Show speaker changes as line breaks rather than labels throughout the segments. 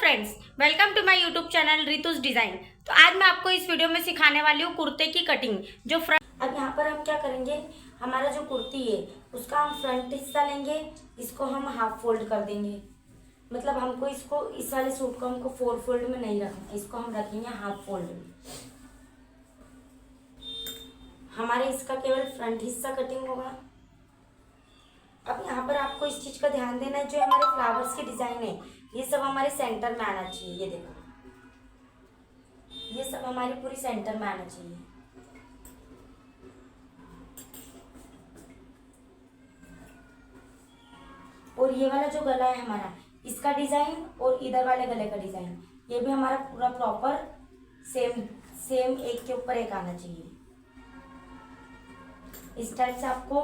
Friends, welcome to my YouTube channel Ritu's design. तो आज मैं आपको इस वीडियो में सिखाने वाली हूँ कुर्ते की कटिंग। जो फ्रंट, अब यहाँ पर हम क्या करेंगे, हमारा जो कुर्ती है उसका हम फ्रंट हिस्सा लेंगे, इसको हम हाफ फोल्ड कर देंगे। मतलब हमको इसको, इस वाले सूट को हमको 4 फोल्ड में नहीं रखना, इसको हम रखेंगे हाफ फोल्ड में। हमारे इसका केवल फ्रंट हिस्सा कटिंग होगा। अब यहाँ पर आपको इस चीज का ध्यान देना है, जो हमारे फ्लावर्स की डिजाइन है ये सब हमारे सेंटर में आना चाहिए। ये देखो, ये सब हमारी पूरी सेंटर में आना चाहिए। और ये वाला जो गला है हमारा, इसका डिजाइन और इधर वाले गले का डिजाइन, ये भी हमारा पूरा प्रॉपर सेम एक के ऊपर एक आना चाहिए। इस टाइप से आपको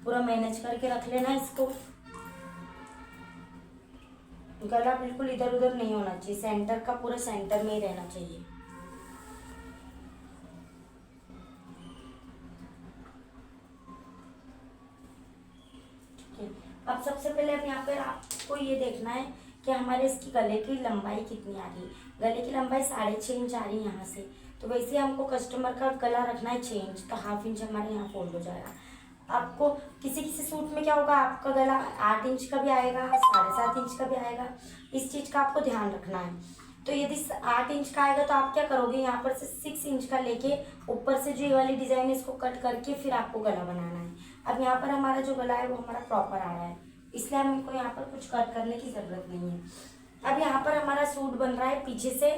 पूरा मैनेज करके रख लेना इसको। गला बिल्कुल इधर उधर नहीं होना चाहिए, सेंटर का पूरा सेंटर में ही रहना चाहिए। ठीक है, अब सबसे पहले अब यहाँ पर आपको ये देखना है कि हमारे इसकी गले की लंबाई कितनी आ रही है। गले की लंबाई 6.5 इंच आ रही है यहाँ से। तो वैसे हमको कस्टमर का गला रखना है 6 इंच, तो हाफ इंच हमारे यहाँ फोल्ड हो जाएगा। आपको किसी किसी सूट में क्या होगा, आपका गला 8 इंच का भी आएगा, 7.5 इंच का भी आएगा। इस चीज का आपको ध्यान रखना है। तो यदि 8 इंच का आएगा तो आप क्या करोगे, यहाँ पर से 6 इंच का लेके ऊपर से जो ये वाली डिजाइन है इसको कट करके फिर आपको गला बनाना है। अब यहाँ पर हमारा जो गला है वो हमारा प्रॉपर आ रहा है, इसलिए हमको यहाँ पर कुछ कट करने की जरूरत नहीं है। अब यहाँ पर हमारा सूट बन रहा है पीछे से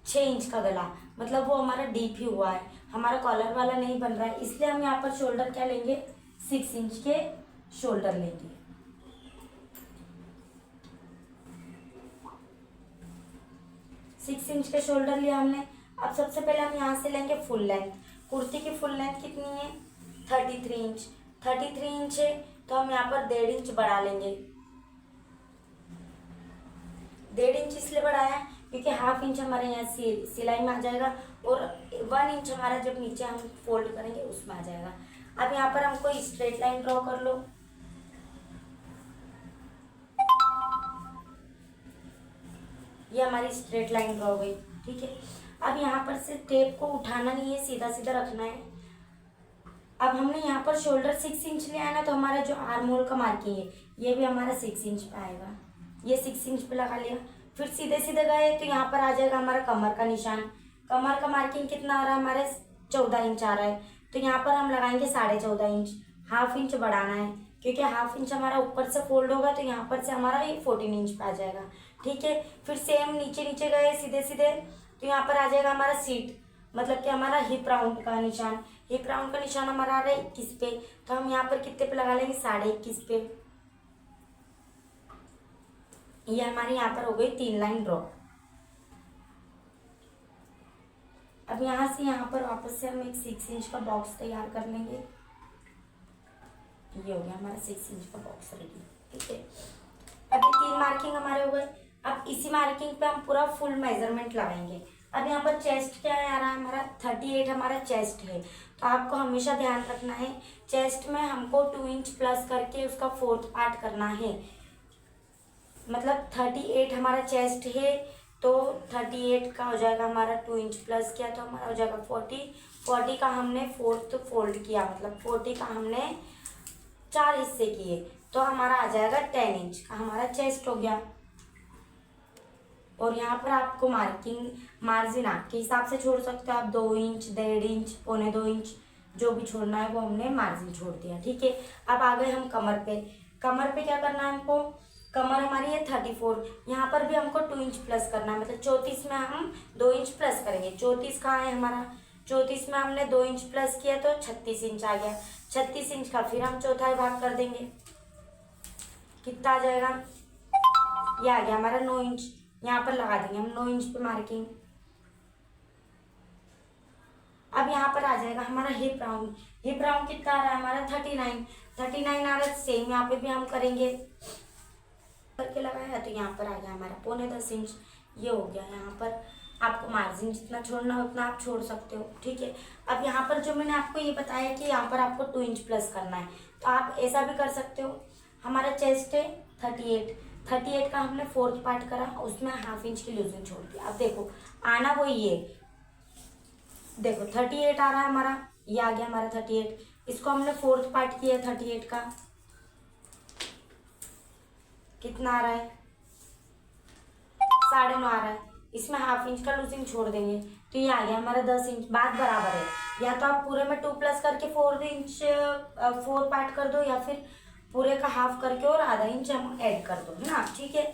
6 इंच का गला, मतलब वो हमारा डीप ही हुआ है, हमारा कॉलर वाला नहीं बन रहा है। इसलिए हम यहाँ पर शोल्डर क्या लेंगे, 6 इंच के शोल्डर लेंगे। सिक्स इंच के शोल्डर लिया हमने। अब सबसे पहले हम यहाँ से लेंगे फुल लेंथ। कुर्ती की फुल लेंथ कितनी है, 33 इंच। 33 इंच है तो हम यहाँ पर 1.5 इंच बढ़ा लेंगे। 1.5 इंच इसलिए बढ़ाया क्योंकि हाफ इंच हमारे यहाँ सिलाई में आ जाएगा और 1 इंच हमारा जब नीचे हम फोल्ड करेंगे उसमें आ जाएगा। अब यहाँ पर हमको स्ट्रेट लाइन ड्रॉ कर लो। ये हमारी स्ट्रेट लाइन ड्रॉ हो गई। ठीक है, अब यहाँ पर से टेप को उठाना नहीं है, सीधा सीधा रखना है। अब हमने यहाँ पर शोल्डर 6 इंच लिया है ना, तो हमारा जो आर्म होल का मार्किंग है ये भी हमारा 6 इंच पे आएगा। ये 6 इंच पे लगा लिया। फिर सीधे सीधे गए तो यहाँ पर आ जाएगा हमारा कमर का निशान। कमर का मार्किंग कितना आ रहा है, हमारे 14 इंच आ रहा है, तो यहाँ पर हम लगाएंगे 14.5 इंच। हाफ इंच बढ़ाना है क्योंकि हाफ इंच हमारा ऊपर से फोल्ड होगा, तो यहाँ पर से हमारा ये 14 इंच पे आ जाएगा। ठीक है, फिर सेम नीचे नीचे गए सीधे सीधे तो यहाँ पर आ जाएगा हमारा सीट, मतलब कि हमारा हिप राउंड का निशान। हिप राउंड का निशान हमारा आ रहा है 21 पे, तो हम यहाँ पर कितने पे लगा लेंगे, 21.5 पे। ये हमारी यहाँ पर हो गई 3 लाइन ड्रॉ। अब यहाँ से यहाँ पर वापस से हम एक 6 इंच का बॉक्स तैयार कर लेंगे। ये हो गया हमारा 6 इंच का बॉक्स रेडी। ठीक है, अभी 3 मार्किंग हमारे हो गए। अब इसी मार्किंग पे हम पूरा फुल मेजरमेंट लगाएंगे। अब यहाँ पर चेस्ट क्या है आ रहा है, हमारा 38 हमारा चेस्ट है। तो आपको हमेशा ध्यान रखना है, चेस्ट में हमको 2 इंच प्लस करके उसका 4th पार्ट करना है। मतलब 38 हमारा चेस्ट है, तो 38 का हो जाएगा हमारा 2 इंच प्लस किया तो हमारा हो जाएगा 40 का हमने 4th फोल्ड किया, मतलब 40 का हमने 4 हिस्से किए, तो हमारा आ जाएगा 10 इंच का हमारा चेस्ट हो गया। और यहाँ पर आपको मार्जिन आपके हिसाब से छोड़ सकते हो आप, 2 इंच, 1.5 इंच, 1.25 इंच, जो भी छोड़ना है वो हमने मार्जिन छोड़ दिया। ठीक है, अब आ गए हम कमर पे। कमर पे क्या करना है हमको, कमर हमारी है 34, यहाँ पर भी हमको 2 इंच प्लस करना है, मतलब 34 में हम 2 इंच प्लस करेंगे। 34 कहाँ है हमारा, 34 में हमने 2 इंच प्लस किया तो 36 इंच आ गया। 36 इंच का फिर हम चौथाई भाग कर देंगे, कितना आ जाएगा, ये आ गया हमारा 9 इंच। यहाँ पर लगा देंगे हम 9 इंच पे मार्किंग। अब यहाँ पर आ जाएगा हमारा हिप राउंड। हिप राउंड कितना आ रहा है हमारा, 39 आ रहा है। सेम यहाँ पे भी हम करेंगे, करके लगाया तो यहाँ पर आ गया हमारा 9.25 इंच। ये हो गया। यहाँ पर आपको मार्जिन जितना छोड़ना हो उतना आप छोड़ सकते हो। ठीक है, अब यहाँ पर जो मैंने आपको ये बताया कि यहाँ पर आपको 2 इंच प्लस करना है, तो आप ऐसा भी कर सकते हो। हमारा चेस्ट है 38, 38 का हमने फोर्थ पार्ट करा, उसमें हाफ इंच की लूजिंग छोड़ दी। अब देखो आना वो ये, देखो 38 आ रहा है हमारा, ये आ गया हमारा 38। इसको हमने फोर्थ पार्ट किया 38 का, कितना आ रहा है 9.5 आ रहा है। इसमें हाफ इंच का लूजिंग छोड़ देंगे तो ये आ गया हमारा 10 इंच। बात बराबर है, या तो आप पूरे में 2 प्लस करके 4 इंच 4 पार्ट कर दो, या फिर पूरे का हाफ करके और आधा इंच हम ऐड कर दो, है ना। ठीक है,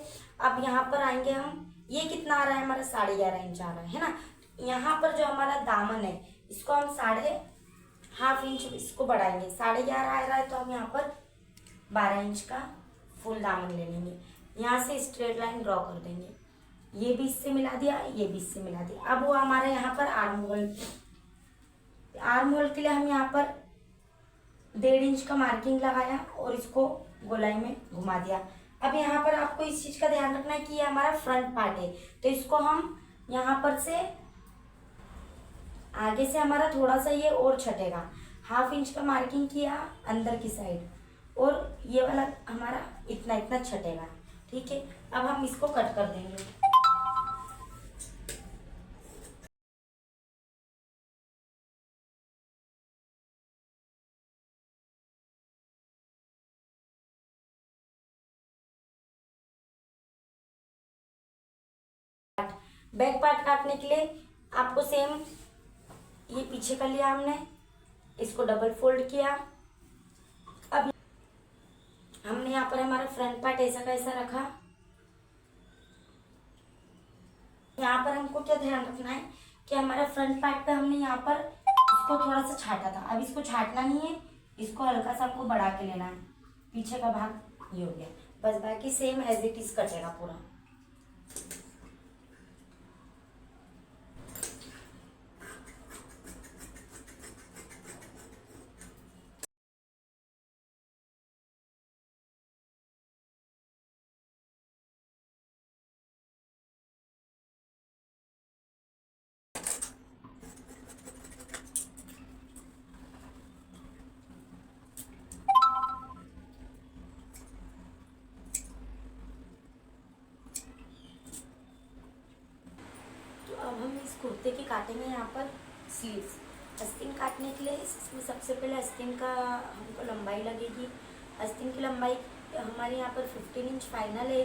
अब यहाँ पर आएंगे हम, ये कितना आ रहा है हमारा 11.5 इंच आ रहा है ना। यहाँ पर जो हमारा दामन है इसको हम हाफ इंच इसको बढ़ाएंगे, 11.5 आ रहा है तो हम यहाँ पर 12 इंच का फुल दामन ले लेंगे। यहाँ से स्ट्रेट लाइन ड्रॉ कर देंगे, ये भी इससे मिला दिया, ये भी इससे मिला दिया। अब वो हमारा यहाँ पर आर्म होल के लिए हम यहाँ पर 1.5 इंच का मार्किंग लगाया और इसको गोलाई में घुमा दिया। अब यहाँ पर आपको इस चीज का ध्यान रखना है कि ये हमारा फ्रंट पार्ट है, तो इसको हम यहाँ पर से आगे से हमारा थोड़ा सा ये और छटेगा, हाफ इंच का मार्किंग किया अंदर की साइड, और ये वाला हमारा इतना इतना छटेगा। ठीक है, अब हम इसको कट कर देंगे। बैक पार्ट काटने के लिए आपको सेम, ये पीछे कर लिया हमने, इसको डबल फोल्ड किया। अब हमने यहाँ पर हमारा फ्रंट पार्ट ऐसा का ऐसा रखा। यहाँ पर हमको क्या ध्यान रखना है कि हमारा फ्रंट पार्ट पे हमने यहाँ पर इसको थोड़ा सा छाटा था, अब इसको छाटना नहीं है, इसको हल्का सा हमको बढ़ा के लेना है। पीछे का भाग ये हो गया, बस बाकी सेम एज इट इज कटेगा पूरा। अब हम इस कुर्ते की काटेंगे यहाँ पर स्लीव्स। आस्तीन काटने के लिए इसमें सबसे पहले आस्तीन का हमको लंबाई लगेगी। आस्तीन की लंबाई हमारे यहाँ पर 15 इंच फाइनल है,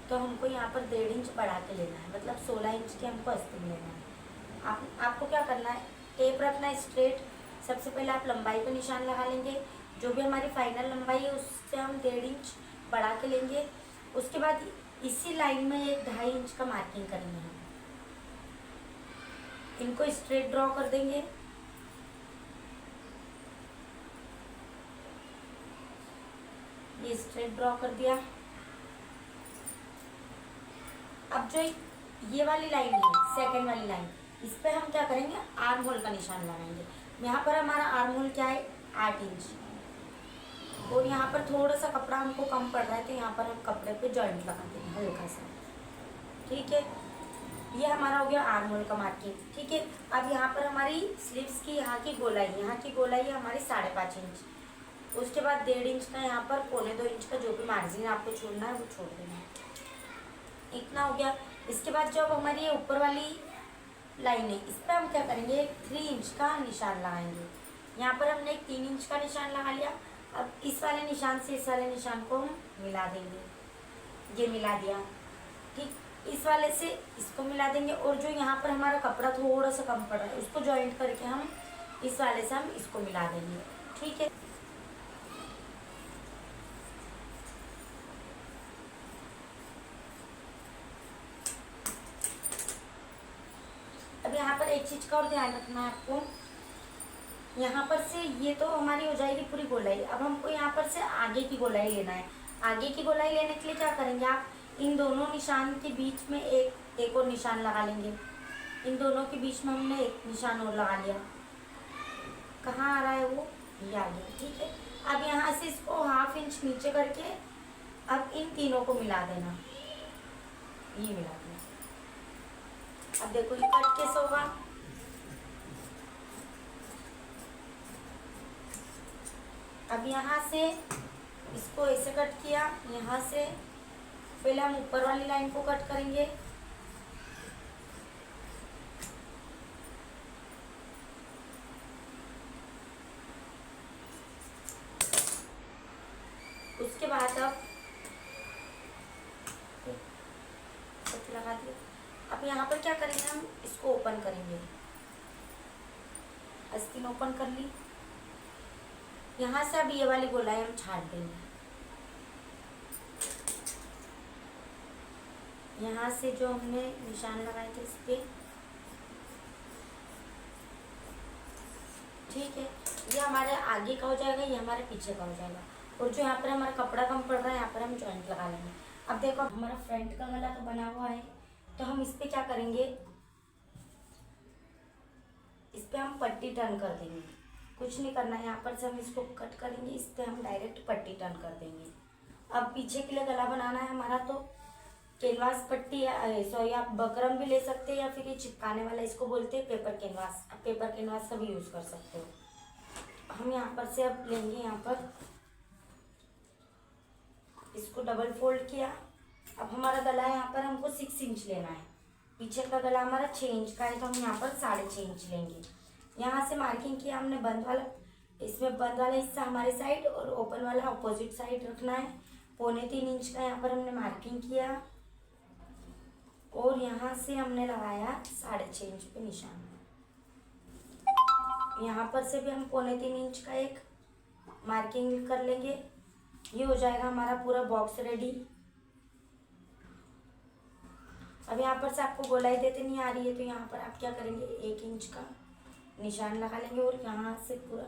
तो हमको यहाँ पर 1.5 इंच बढ़ा के लेना है, मतलब 16 इंच की हमको आस्तीन लेना है। आपको क्या करना है, टेप रखना है स्ट्रेट। सबसे पहले आप लंबाई पर निशान लगा लेंगे, जो भी हमारी फाइनल लंबाई है उससे हम 1.5 इंच बढ़ा के लेंगे। उसके बाद इसी लाइन में 1.5 इंच का मार्किंग करेंगे हम, इनको स्ट्रेट ड्रॉ कर देंगे। ये स्ट्रेट ड्रॉ कर दिया। अब जो ये वाली लाइन है, सेकंड वाली लाइन, इस पे हम क्या करेंगे, आर्म होल का निशान लगाएंगे। यहाँ पर हमारा आर्म होल क्या है 8 इंच, और यहाँ पर थोड़ा सा कपड़ा हमको कम पड़ रहा है, तो यहाँ पर हम कपड़े पे जॉइंट लगा देंगे हल्का सा। ठीक है, ये हमारा हो गया आर्म होल का मार्किंग। ठीक है, अब यहाँ पर हमारी स्लीव्स की यहाँ की गोलाई है हमारी 5.5 इंच। उसके बाद 1.5 इंच का यहाँ पर 1.25 इंच का जो भी मार्जिन आपको छोड़ना है वो छोड़ देना है। इतना हो गया। इसके बाद जब हमारी ये ऊपर वाली लाइन है, इस पर हम क्या करेंगे, 3 इंच का निशान लगाएंगे। यहाँ पर हमने एक 3 इंच का निशान लगा लिया। अब इस वाले निशान से इस वाले निशान को हम मिला देंगे, ये मिला दिया। ठीक, इस वाले से इसको मिला देंगे, और जो यहाँ पर हमारा कपड़ा थोड़ा सा कम पड़ रहा है उसको जॉइंट करके हम इस वाले से हम इसको मिला देंगे। ठीक है, अब यहाँ पर एक चीज का और ध्यान रखना है आपको, यहाँ पर से ये तो हमारी हो जाएगी पूरी गोलाई। अब हमको यहाँ पर से आगे की गोलाई लेना है। आगे की गोलाई लेने के लिए क्या करेंगे, आप इन दोनों निशान के बीच में एक और निशान लगा लेंगे। इन दोनों के बीच में हमने एक निशान और लगा लिया। कहाँ आ रहा है वो, ये आ गया। ठीक है, अब यहाँ से इसको हाफ इंच नीचे करके अब इन तीनों को मिला देना, ये मिला दिया। अब देखो ये कट कैसे होगा, अब यहाँ से इसको ऐसे कट किया, यहाँ से पहले हम ऊपर वाली लाइन को कट करेंगे। उसके बाद अब लगा दिया। अब यहाँ पर क्या करेंगे, हम इसको ओपन करेंगे। आस्तीन ओपन कर ली। यहाँ से अब ये वाली गोलाई हम छाट देंगे। यहाँ से जो हमने निशान लगाए थे इस पे, ठीक है, ये हमारे आगे का हो जाएगा, ये हमारे पीछे का हो जाएगा। और जो यहाँ पर हमारा कपड़ा कम पड़ रहा है, यहाँ पर हम जॉइंट लगा लेंगे। अब देखो हमारा फ्रंट का गला तो बना हुआ है, तो हम इस पे क्या करेंगे, इस पे हम पट्टी टर्न कर देंगे। कुछ नहीं करना है, यहाँ पर से हम इसको कट करेंगे, इस पे हम डायरेक्ट पट्टी टर्न कर देंगे। अब पीछे के लिए गला बनाना है हमारा, तो कैनवास पट्टी सॉरी आप बकरम भी ले सकते हैं, या फिर ये चिपकाने वाला इसको बोलते हैं पेपर कैनवास। आप पेपर कैनवास का भी यूज़ कर सकते हो। हम यहाँ पर से अब लेंगे, यहाँ पर इसको डबल फोल्ड किया। अब हमारा गला यहाँ पर हमको 6 इंच लेना है, पीछे का गला हमारा 6 इंच का है, तो हम यहाँ पर 6.5 इंच लेंगे। यहाँ से मार्किंग किया हमने बंद वाला, इसमें बंद वाला हिस्सा हमारे साइड और ओपन वाला अपोजिट साइड रखना है। 3.25 इंच का यहाँ पर हमने मार्किंग किया, और यहाँ से हमने लगाया 6.5 इंच पे निशान। यहाँ पर से भी हम 3.25 इंच का एक मार्किंग कर लेंगे। ये हो जाएगा हमारा पूरा बॉक्स रेडी। अब यहाँ पर से आपको गोलाई देते नहीं आ रही है, तो यहाँ पर आप क्या करेंगे, 1 इंच का निशान लगा लेंगे और यहाँ से पूरा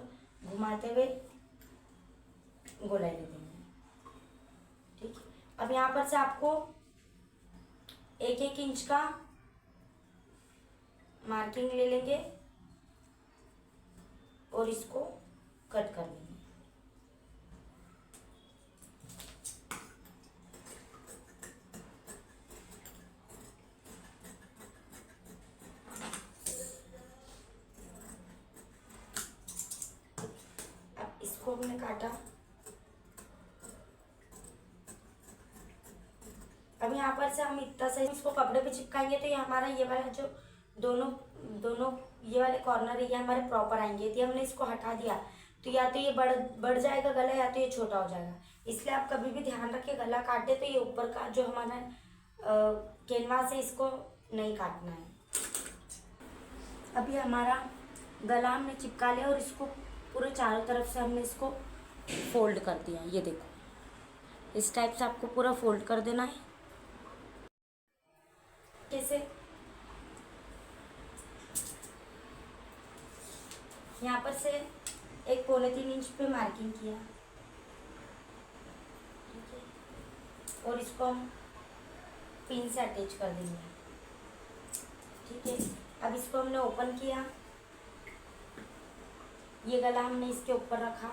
घुमाते हुए गोलाई दे देंगे। ठीक है, अब यहाँ पर से आपको 1 इंच का मार्किंग ले लेंगे और इसको कट कर लेंगे। अब इसको हमने काटा। अब यहाँ पर से हम इतना सही इसको कपड़े पे चिपकाएंगे, तो ये हमारा ये वाला जो दोनों दोनों ये वाले कॉर्नर है, ये हमारे प्रॉपर आएंगे। यदि हमने इसको हटा दिया तो या तो ये बढ़ जाएगा गला, या तो ये छोटा हो जाएगा। इसलिए आप कभी भी ध्यान रखिए, गला काटे तो ये ऊपर का जो हमारा कैनवास है, इसको नहीं काटना है। अभी हमारा गला हमने चिपका लिया और इसको पूरे चारों तरफ से हमने इसको फोल्ड कर दिया। ये देखो, इस टाइप से आपको पूरा फोल्ड कर देना है। कैसे, यहाँ पर से 1.25 इंच पे मार्किंग किया, ठीक है, और इसको हम पिन से अटैच कर देंगे। ठीक है, अब इसको हमने ओपन किया, ये गला हमने इसके ऊपर रखा,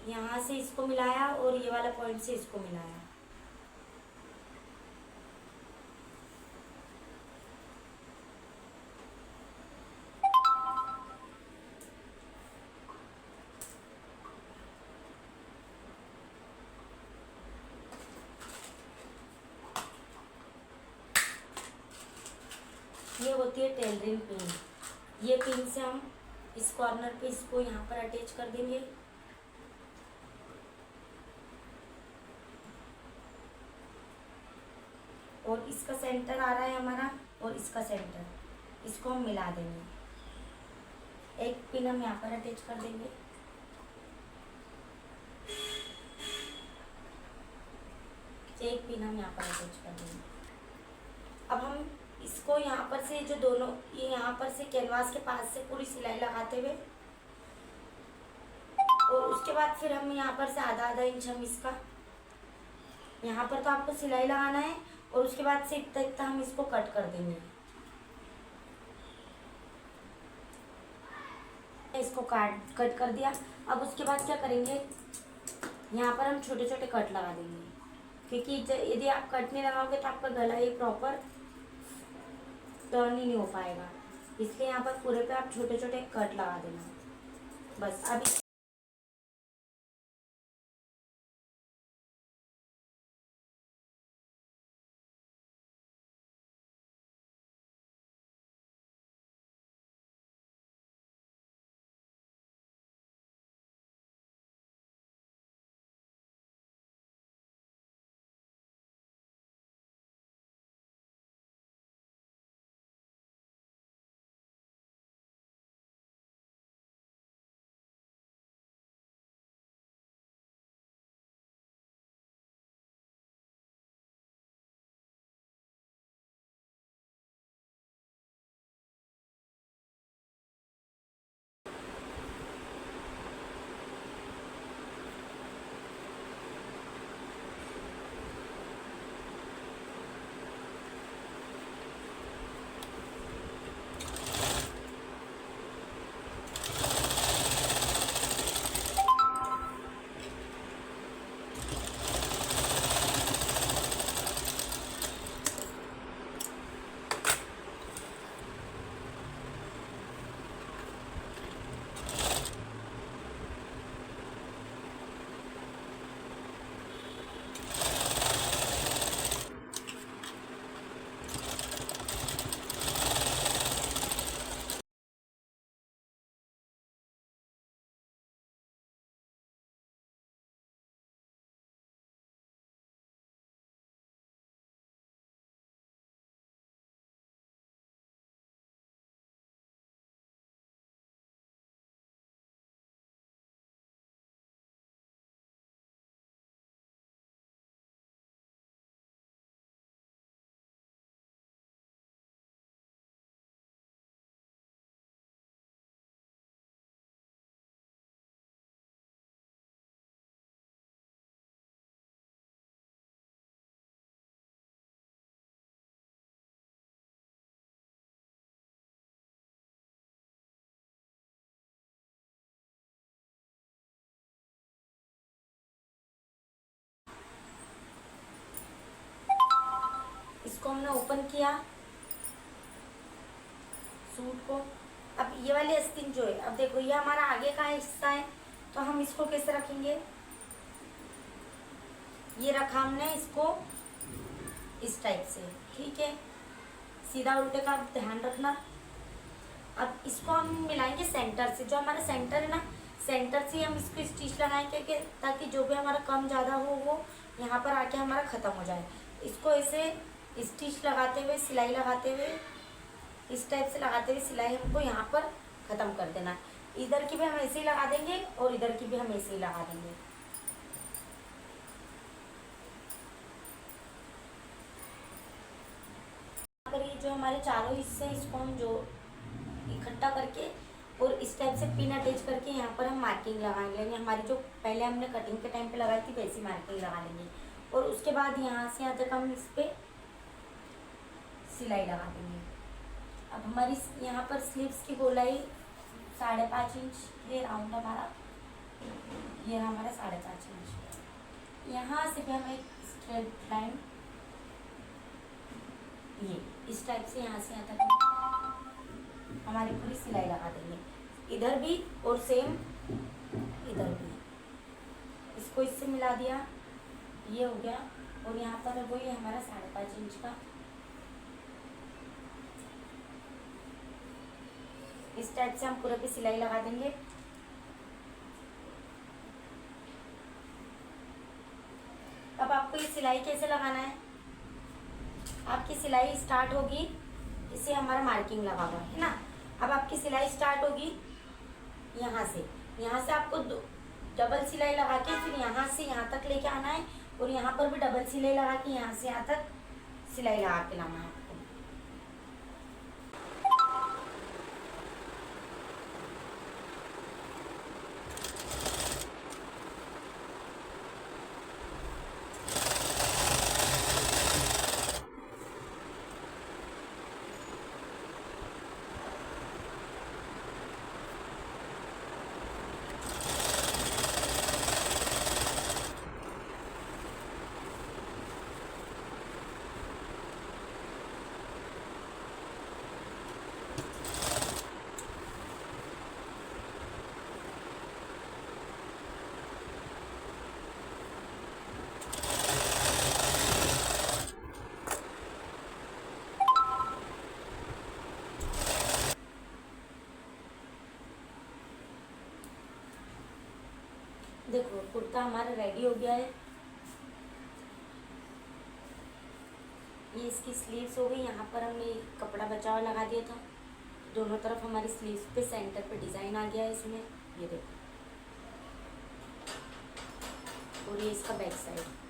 यहाँ से इसको मिलाया और ये वाला पॉइंट से इसको मिलाया। ये होती है टेलरिंग पिन। ये पिन से हम इस कॉर्नर पे इसको यहाँ पर अटैच कर देंगे। और इसका सेंटर आ रहा है हमारा, और इसका सेंटर, इसको हम मिला देंगे। एक पिन हम यहाँ पर अटैच कर देंगे। एक पिन हम यहाँ पर अटैच कर देंगे। अब हम इसको यहाँ पर से जो दोनों, ये यहाँ पर से कैनवास के पास से पूरी सिलाई लगाते हुए, और उसके बाद फिर हम यहाँ पर से आधा इंच हम इसका, यहाँ पर तो आपको सिलाई लगाना है, और उसके बाद से इतना इतना हम इसको कट कर देंगे। इसको कट कर दिया। अब उसके बाद क्या करेंगे, यहाँ पर हम छोटे छोटे कट लगा देंगे, क्योंकि यदि आप कट नहीं लगाओगे तो आपका गला ही प्रॉपर टर्न ही नहीं हो पाएगा। इसलिए यहाँ पर पूरे पे आप छोटे छोटे कट लगा देना बस। अभी इसको हमने ओपन किया सूट को। अब ये वाली आस्तीन जो है, अब देखो ये हमारा आगे का हिस्सा है, तो हम इसको कैसे रखेंगे, ये रखा हमने इसको इस टाइप से, ठीक है, सीधा उल्टे का ध्यान रखना। अब इसको हम मिलाएंगे सेंटर से, जो हमारा सेंटर है ना, सेंटर से हम इसको स्टिच लगाएंगे कि ताकि जो भी हमारा कम ज़्यादा हो वो यहाँ पर आके हमारा ख़त्म हो जाए। इसको ऐसे स्टिच लगाते हुए, सिलाई लगाते हुए, इस टाइप से लगाते हुए सिलाई हमको यहाँ पर ख़त्म कर देना है। इधर की भी हम ऐसे ही लगा देंगे और इधर की भी हम ऐसे ही लगा देंगे। पर ये जो हमारे चारों हिस्से इसको हम जो इकट्ठा करके और इस टाइप से पिन अटैच करके यहाँ पर हम मार्किंग लगा लेंगे। हमारी जो पहले हमने कटिंग के टाइम पे लगाई थी वैसी मार्किंग लगा लेंगे, और उसके बाद यहाँ से यहाँ तक हम इस पर सिलाई लगा देंगे। अब हमारी यहाँ पर स्लीव्स की गोलाई 5.5 इंच ये राउंड हमारा, ये हमारा 5.5 इंच। यहाँ से भी हम एक स्ट्रेट लाइन ये इस टाइप से यहाँ से यहाँ तक हमारी पूरी सिलाई लगा देंगे, इधर भी और सेम इधर भी। इसको इससे मिला दिया, ये हो गया, और यहाँ पर वो ये हमारा 5.5 इंच का इस टाइप से हम पूरे पे सिलाई लगा देंगे। अब आपको ये सिलाई कैसे लगाना है, आपकी सिलाई स्टार्ट होगी, इसे हमारा मार्किंग लगा हुआ है ना। अब आपकी सिलाई स्टार्ट होगी यहाँ से आपको डबल सिलाई लगा के फिर यहाँ से यहाँ तक लेके आना है, और यहाँ पर भी डबल सिलाई लगा के यहाँ से यहाँ तक सिलाई लगा के लाना है आपको। देखो कुर्ता हमारा रेडी हो गया है, ये इसकी स्लीव्स हो गई। यहाँ पर हमने कपड़ा बचा हुआ लगा दिया था, दोनों तरफ हमारी स्लीव्स पे सेंटर पे डिज़ाइन आ गया है इसमें, ये देखो, और ये इसका बैक साइड।